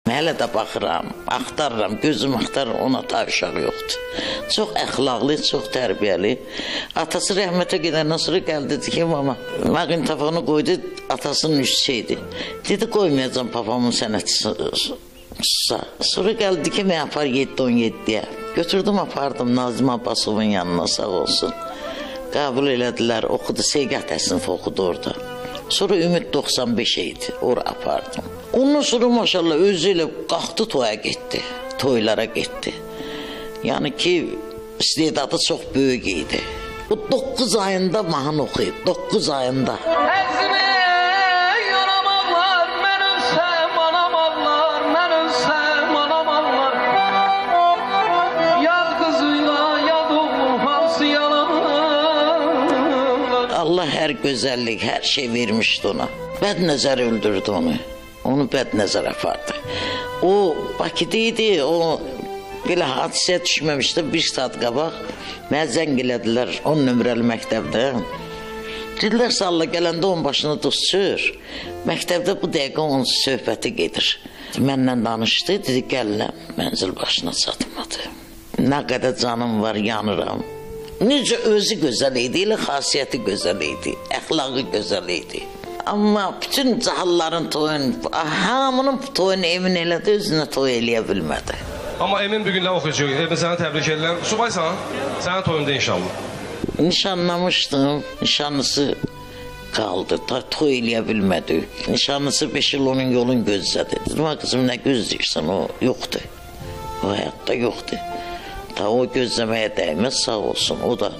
Hələ də baxıram, axtarıram, gözüm axtarır, ona da uşaq yoxdur. Çox əxlaqlı, çox tərbiyəli. Atası rəhmətə gedəndən sonra gəldi, dedi ki, mama, maqnitofonu qoydu, atasının üstüydü. Dedi, qoymayacam papamın sənətçisi. Sonra gəldi ki, mən apar 7-17-yə. Götürdüm, apardım Nazim Abbasovun yanına, sağ olsun. Qəbul elədilər, oxudu, Segah təsnif oxudu orada. Sonra Ümid 95 idi, oraya apardım. Ondan sonra maşallah özü ilə qalxdı toya getdi, toylara getdi. Yəni ki, istedadı çox böyük idi. Bu 9 ayında mahnı oxuyub, 9 ayında. Əzmi yaramaqlar, mən ölsəm anamaqlar, mən ölsəm anamaqlar. Yad qızıyla yad oğlu hansı yalanlar. Allah hər gözəllik, hər şey vermişdi ona. Bədnəzər öldürdü onu. Onu bədnəzər apardı. O Bakıda idi, o belə hadisəyə düşməmişdi, bir saat qabaq. Mənə zəng elədilər 10 nömrəli məktəbdə. Dedilər, salla gələndə onun başını tutuşur. Məktəbdə bu dəqiqə onun söhbəti gedir. Mənlə danışdı, dedi, gələm, mənzil başına çatmadı. Nə qədər canım var, yanıram. Necə özü gözəl idi, elə xasiyyəti gözəl idi, əxlaqı gözəl idi. Amma bütün cahalların toyunu, hamının toyunu Emin elədi, özünə toy eləyə bilmədi. Amma Emin bugünlər oxuyacaq, Emin sənə təbrik edirəm. Subaysan, sənə toyunda inşallah. Nişanlamışdım, nişanlısı qaldı, toy eləyə bilmədi. Nişanlısı 5 il onun yolun gözlədi. Dedim, qızım, nə gözləyirsən, o yoxdur, o həyatda yoxdur. Ta o gözləməyə dəyməz, sağ olsun, o da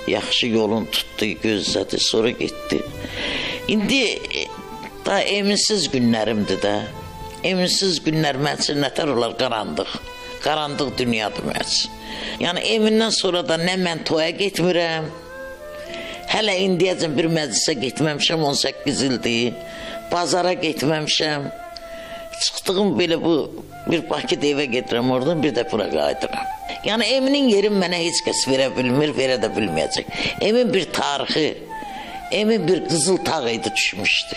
yaxşı yolun tutdu, gözlədi, sonra getdi. İndi da eminsiz günlərimdir də. Eminsiz günlər mən üçün nətər olar, qarandıq. Qarandıq dünyadır mən üçün. Yəni Emindən sonra da nə mən toya getmirəm, hələ indiyəcən bir məclisə getməmişəm, 18 ildir, bazara getməmişəm. Çıxdığım belə bu, bir Bakıda evə gedirəm oradan, bir də bura qayıdıram. Yəni Eminin yerin mənə heç kəs verə bilmir, verə də bilməyəcək. Emin bir tarixi, Emin bir qızıl tağ idi, düşmüşdü.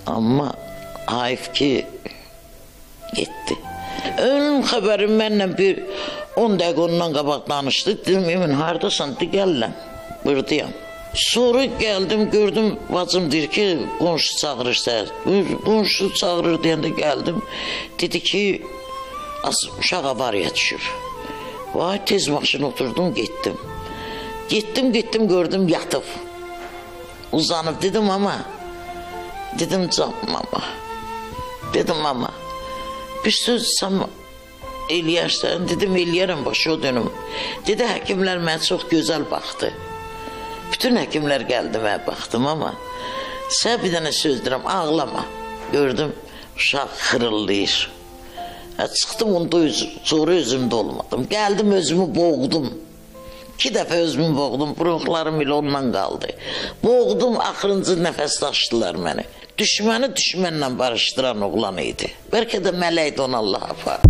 Amma hayf ki, getdi. Ölüm xəbərim mənlə bir 10 dəqiqə ondan qabaq danışdı. Dedim, Emin, haradasan? De, gələm, buradayam. Sonra gəldim, gördüm, bacım deyir ki, qonşu çağırırsa. Qonşu çağırır deyəndə gəldim. Dedi ki, uşaq avariya düşür. Vay, tez maşın oturdum, getdim. Getdim, gördüm, yatıb. Uzanıb, dedim ama, dedim canım ama, dedim ama, bir söz sen eləyərsən, dedim eləyərəm, başı o dönüm. Dedi, həkimlər mənə çox gözəl baxdı. Bütün həkimlər gəldi, mən baxdım ama, sən bir dənə söz deyirəm, ağlama. Gördüm, uşaq xırıllayır. Çıxdım, onda sonra özümdə olmadım. Gəldim, özümü boğdum. 2 dəfə özümü boğdum, bronxlarım ilə ondan qaldı. Boğdum, axırıncı nəfəsdaşdılar məni. Düşməni düşmənlə barışdıran oğlan idi. Bəlkə də mələkdir, onu Allah apar.